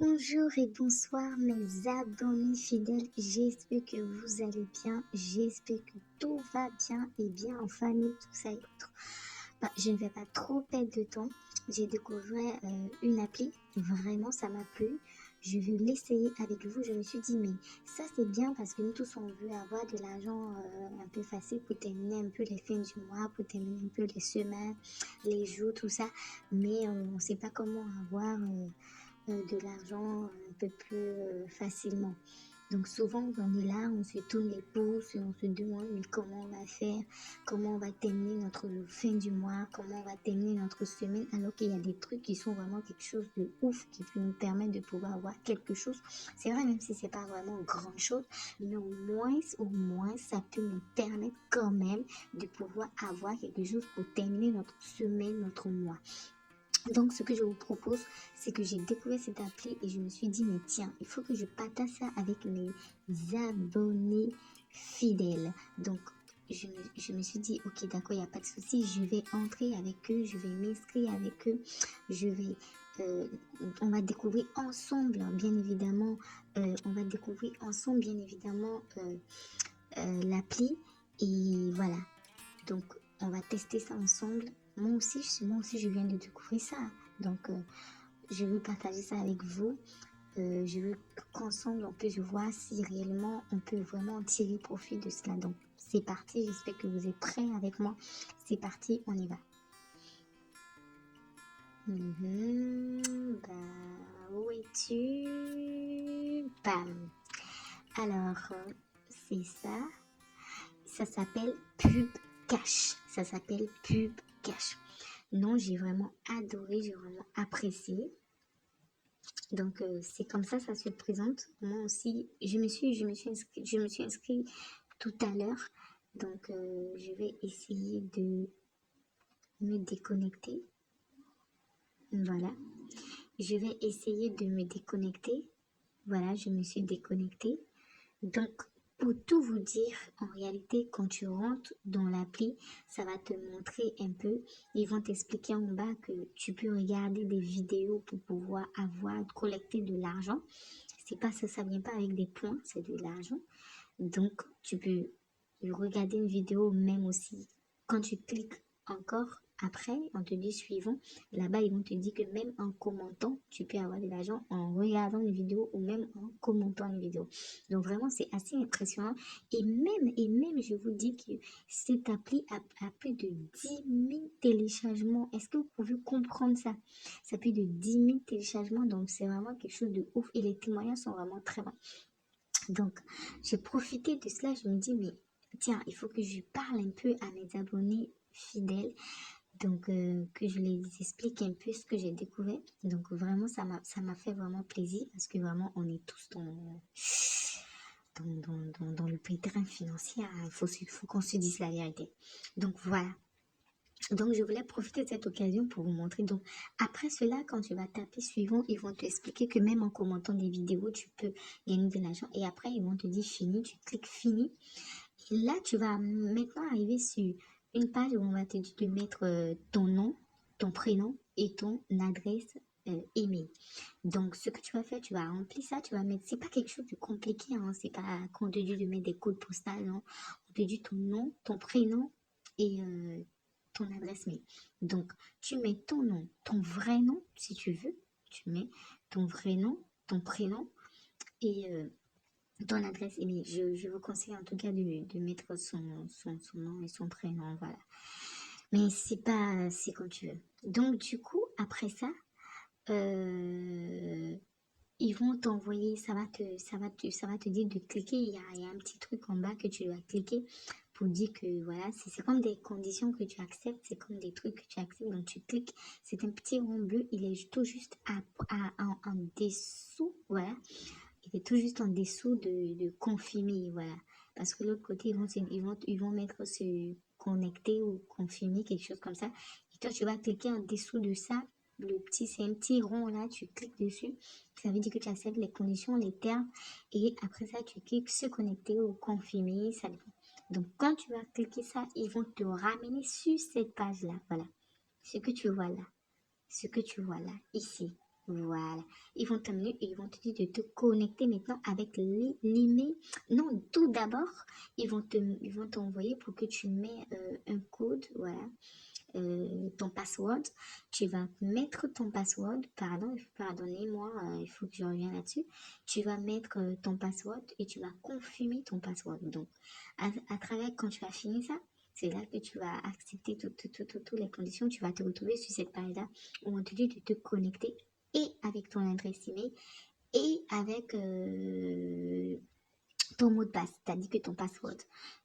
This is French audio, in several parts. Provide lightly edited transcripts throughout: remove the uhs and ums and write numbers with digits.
Bonjour et bonsoir mes abonnés fidèles, j'espère que vous allez bien, j'espère que tout va bien et bien en famille, tout ça et autres. Je ne vais pas trop perdre de temps, j'ai découvert une appli, vraiment ça m'a plu, je vais l'essayer avec vous, je me suis dit mais ça c'est bien parce que nous tous on veut avoir de l'argent un peu facile pour terminer un peu les fins du mois, pour terminer un peu les semaines, les jours, tout ça, mais on ne sait pas comment avoir... de l'argent un peu plus facilement. Donc souvent on est là, on se tourne les pouces, on se demande mais comment on va faire, comment on va terminer notre fin du mois, comment on va terminer notre semaine, alors qu'il y a des trucs qui sont vraiment quelque chose de ouf qui peut nous permettre de pouvoir avoir quelque chose. C'est vrai même si c'est pas vraiment grand chose, mais au moins ça peut nous permettre quand même de pouvoir avoir quelque chose pour terminer notre semaine, notre mois. Donc, ce que je vous propose, c'est que j'ai découvert cette appli et je me suis dit, mais tiens, il faut que je partage ça avec mes abonnés fidèles. Donc, je me suis dit, ok, d'accord, il n'y a pas de souci, je vais entrer avec eux, je vais m'inscrire avec eux, je vais, euh, on va découvrir ensemble, bien évidemment, on va découvrir ensemble, bien évidemment, l'appli. Et voilà, donc, on va tester ça ensemble. Moi aussi, je viens de découvrir ça. Donc, je veux partager ça avec vous. Je veux qu'ensemble, on puisse voir si réellement on peut vraiment tirer profit de cela. Donc, c'est parti. J'espère que vous êtes prêts avec moi. C'est parti, on y va. Où es-tu? Bam. Alors, c'est ça. Ça s'appelle Pub Cash. Ça s'appelle Pub Cash. Non, j'ai vraiment adoré, j'ai vraiment apprécié. Donc, c'est comme ça se présente. Moi aussi, je me suis inscrit tout à l'heure. Donc, je vais essayer de me déconnecter. Voilà. Je vais essayer de me déconnecter. Voilà, je me suis déconnectée. Donc, pour tout vous dire, en réalité, quand tu rentres dans l'appli, ça va te montrer un peu. Ils vont t'expliquer en bas que tu peux regarder des vidéos pour pouvoir collecter de l'argent. C'est pas ça, ça vient pas avec des points, c'est de l'argent. Donc, tu peux regarder une vidéo même aussi. Quand tu cliques encore après, on te dit suivant. Là-bas, ils vont te dire que même en commentant, tu peux avoir de l'argent en regardant une vidéo ou même en commentant une vidéo. Donc vraiment, c'est assez impressionnant. Et même, je vous dis que cette appli a plus de 10 000 téléchargements. Est-ce que vous pouvez comprendre ça? Ça a plus de 10 000 téléchargements, donc c'est vraiment quelque chose de ouf. Et les témoignages sont vraiment très bons. Donc, j'ai profité de cela, je me dis, mais tiens, il faut que je parle un peu à mes abonnés fidèles, donc que je les explique un peu ce que j'ai découvert. Donc, vraiment, ça m'a fait vraiment plaisir parce que vraiment, on est tous dans le pétrin financier. Il faut qu'on se dise la vérité. Donc, voilà. Donc, je voulais profiter de cette occasion pour vous montrer. Donc, après cela, quand tu vas taper suivant, ils vont t'expliquer que même en commentant des vidéos, tu peux gagner de l'argent. Et après, ils vont te dire fini. Tu cliques fini. Et là, tu vas maintenant arriver sur une page où on va te dire de mettre ton nom, ton prénom et ton adresse email. Donc, ce que tu vas faire, tu vas remplir ça, tu vas mettre, c'est pas quelque chose de compliqué, hein, c'est pas qu'on te dit de mettre des codes postaux, non. On te dit ton nom, ton prénom et ton adresse mail. Donc, tu mets ton nom, ton vrai nom, si tu veux, tu mets ton vrai nom, ton prénom et ton adresse email. Je vous conseille en tout cas de mettre son nom et son prénom, voilà. Mais c'est pas, c'est comme tu veux. Donc, du coup, après ça, euh, ils vont t'envoyer, ça va te dire de cliquer. Il y a un petit truc en bas que tu dois cliquer pour dire que voilà, c'est comme des conditions que tu acceptes, c'est comme des trucs que tu acceptes. Donc tu cliques, c'est un petit rond bleu, il est tout juste en dessous, voilà. Il est tout juste en dessous de confirmer, voilà. Parce que l'autre côté, ils vont mettre se connecter ou confirmer, quelque chose comme ça. Et toi, tu vas cliquer en dessous de ça. C'est un petit rond là, tu cliques dessus. Ça veut dire que tu acceptes les conditions, les termes. Et après ça, tu cliques se connecter ou confirmer, ça dépend. Donc, quand tu vas cliquer ça, ils vont te ramener sur cette page-là. Voilà. Ce que tu vois là. Ce que tu vois là, ici. Voilà. Ils vont t'amener et ils vont te dire de te connecter maintenant avec l'email. Non, tout d'abord, ils vont t'envoyer pour que tu mets un code, voilà, ton password. Tu vas mettre ton password. Pardon, pardonnez-moi, il faut que je revienne là-dessus. Tu vas mettre ton password et tu vas confirmer ton password. Donc, à travers, quand tu as fini ça, c'est là que tu vas accepter toutes les conditions. Tu vas te retrouver sur cette page-là où on te dit de te connecter et avec ton adresse email et avec ton mot de passe, c'est-à-dire que ton password.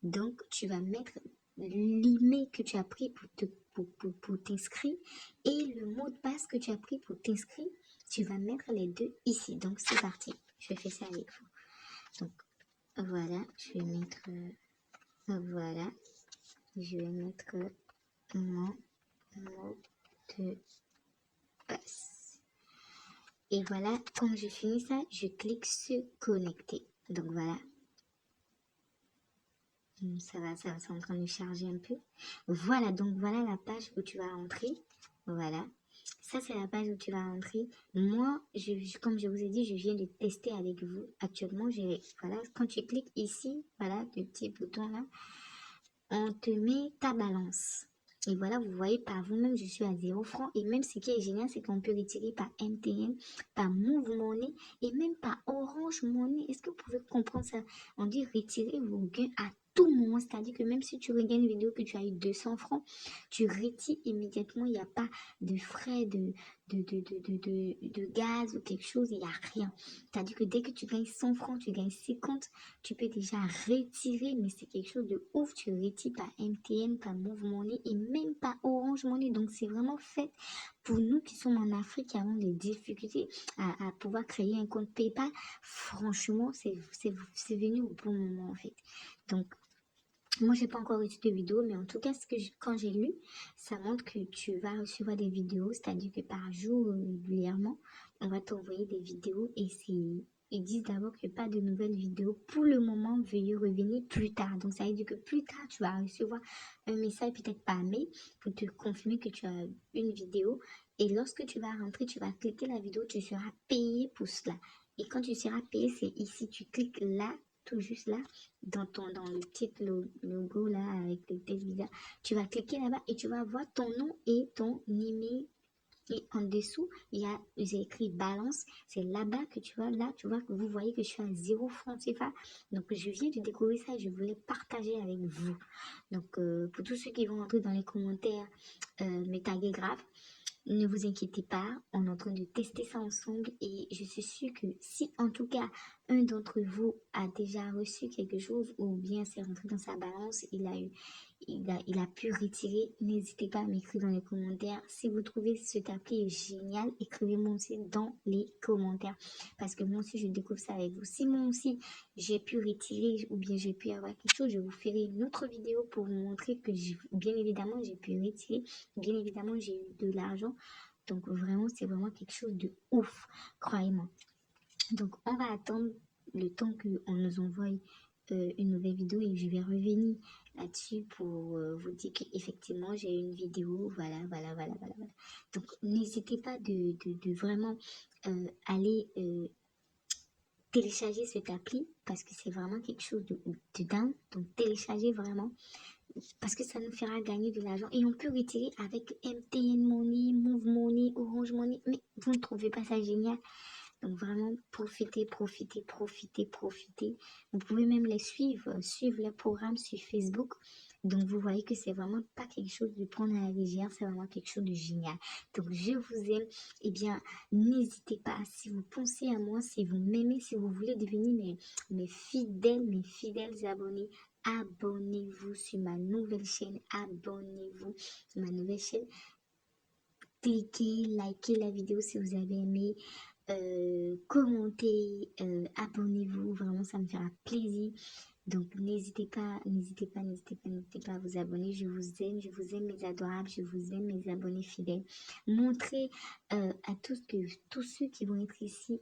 Donc, tu vas mettre l'email que tu as pris pour t'inscrire et le mot de passe que tu as pris pour t'inscrire. Tu vas mettre les deux ici. Donc, c'est parti. Je fais ça avec vous. Donc, voilà. Je vais mettre... voilà. Je vais mettre mon mot de passe. Et voilà, quand je finis ça, je clique sur connecter. Donc voilà. Ça va, c'est en train de charger un peu. Voilà, donc voilà la page où tu vas entrer. Voilà. Ça, c'est la page où tu vas entrer. Moi, comme je vous ai dit, je viens de tester avec vous. Actuellement, voilà, quand tu cliques ici, voilà, le petit bouton là, on te met ta balance. Et voilà, vous voyez par vous-même, je suis à 0 francs. Et même ce qui est génial, c'est qu'on peut retirer par MTN, par Move Money et même par Orange Money. Est-ce que vous pouvez comprendre ça? On dit retirer vos gains à tout moment. C'est-à-dire que même si tu regardes une vidéo que tu as eu 200 francs, tu retires immédiatement. Il n'y a pas de frais de gaz ou quelque chose. Il n'y a rien. C'est-à-dire que dès que tu gagnes 100 francs, tu gagnes 50, tu peux déjà retirer, mais c'est quelque chose de ouf. Tu retires par MTN, par Move Money et même pas Orange Money. Donc, c'est vraiment fait pour nous qui sommes en Afrique, qui avons des difficultés à pouvoir créer un compte PayPal. Franchement, c'est venu au bon moment, en fait. Donc, moi, j'ai pas encore reçu de vidéo, mais en tout cas, quand j'ai lu, ça montre que tu vas recevoir des vidéos, c'est-à-dire que par jour, régulièrement, on va t'envoyer des vidéos et ils disent d'abord que pas de nouvelles vidéos. Pour le moment, veuillez revenir plus tard. Donc, ça veut dire que plus tard, tu vas recevoir un message, peut-être par mail, pour te confirmer que tu as une vidéo. Et lorsque tu vas rentrer, tu vas cliquer la vidéo, tu seras payé pour cela. Et quand tu seras payé, c'est ici, tu cliques là, tout juste là, dans le petit logo là avec le test bizarre, tu vas cliquer là-bas et tu vas voir ton nom et ton email. Et en dessous, j'ai écrit balance. C'est là-bas que tu vois, là, tu vois que vous voyez que je suis à 0 francs CFA. Donc, je viens de découvrir ça et je voulais partager avec vous. Donc, pour tous ceux qui vont entrer dans les commentaires, me taguer grave. Ne vous inquiétez pas, on est en train de tester ça ensemble et je suis sûre que si en tout cas un d'entre vous a déjà reçu quelque chose ou bien c'est rentré dans sa balance, il a pu retirer, n'hésitez pas à m'écrire dans les commentaires. Si vous trouvez cet appli génial, écrivez-moi aussi dans les commentaires parce que moi aussi je découvre ça avec vous. Si moi aussi j'ai pu retirer ou bien j'ai pu avoir quelque chose, je vous ferai une autre vidéo pour vous montrer que bien évidemment j'ai pu retirer. Bien évidemment, j'ai eu de l'argent. Donc, vraiment, c'est vraiment quelque chose de ouf, croyez-moi. Donc, on va attendre le temps qu'on nous envoie une nouvelle vidéo et je vais revenir là-dessus pour vous dire qu'effectivement, j'ai une vidéo. Voilà. Donc, n'hésitez pas de vraiment aller télécharger cette appli parce que c'est vraiment quelque chose de dingue. Donc, téléchargez vraiment parce que ça nous fera gagner de l'argent et on peut retirer avec MTN Money, Move Money, Orange Money, mais vous ne trouvez pas ça génial? Donc vraiment, profitez. Vous pouvez même les suivre les programmes sur Facebook. Donc vous voyez que c'est vraiment pas quelque chose de prendre à la légère, c'est vraiment quelque chose de génial. Donc je vous aime, et bien n'hésitez pas, si vous pensez à moi, si vous m'aimez, si vous voulez devenir mes fidèles abonnés, abonnez-vous sur ma nouvelle chaîne, abonnez-vous sur ma nouvelle chaîne. Cliquez, likez la vidéo si vous avez aimé, commentez, abonnez-vous, vraiment ça me fera plaisir. Donc n'hésitez pas à vous abonner. Je vous aime mes adorables, je vous aime mes abonnés fidèles. Montrez à tous ceux qui vont être ici,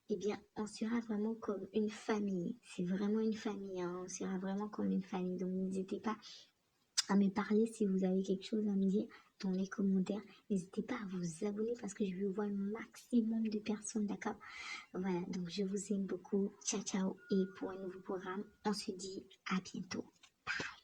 eh bien on sera vraiment comme une famille. C'est vraiment une famille, hein. On sera vraiment comme une famille. Donc n'hésitez pas à me parler si vous avez quelque chose à me dire. dans les commentaires. N'hésitez pas à vous abonner parce que je veux voir un maximum de personnes, d'accord? Voilà, donc je vous aime beaucoup. Ciao, ciao. Et pour un nouveau programme, on se dit à bientôt. Bye.